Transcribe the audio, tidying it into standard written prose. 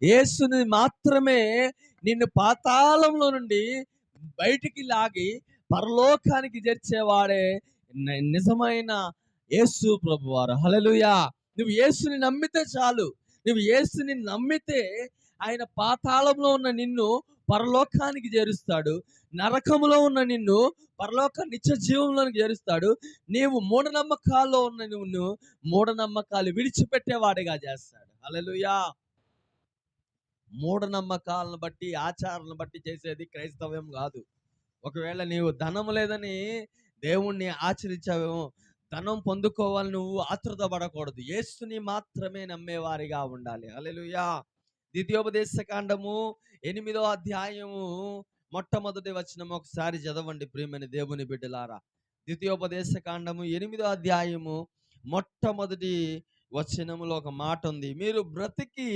యేసుని మాత్రమే నిన్ను పాతాళంలో నుండి బయటికి లాగి పరలోకానికి చేర్చేవాడే నిజమైన యేసు ప్రభువారు. హల్లెలూయా. నువ్వు యేసుని నమ్మితే చాలు. నువ్వు యేసుని నమ్మితే ఆయన పాతాళంలో ఉన్న నిన్ను పరలోకానికి చేరుస్తాడు. నరకములో ఉన్న నిన్ను పరలోక నిత్య జీవంలోనికి చేరుస్తాడు. నీవు మూఢనమ్మకాల్లో ఉన్న నిన్ను మూఢనమ్మకాలు విడిచిపెట్టేవాడిగా చేస్తాడు. హల్లెలూయా. మూఢనమ్మకాలను బట్టి, ఆచారాలను బట్టి చేసేది క్రైస్తవ్యం కాదు. ఒకవేళ నీవు ధనం లేదని దేవుణ్ణి ఆచరించావేమో, ధనం పొందుకోవాలని నువ్వు ఆతృత పడకూడదు. యేసుని మాత్రమే నమ్మేవారిగా ఉండాలి. హల్లెలూయా. ద్వితీయోపదేశ కాండము 8వ అధ్యాయము మొట్టమొదటి వచనం ఒకసారి చదవండి ప్రియమైన దేవుని బిడ్డలారా. ద్వితీయోపదేశ కాండము 8వ అధ్యాయము మొట్టమొదటి వచనములో ఒక మాట ఉంది. మీరు బ్రతికి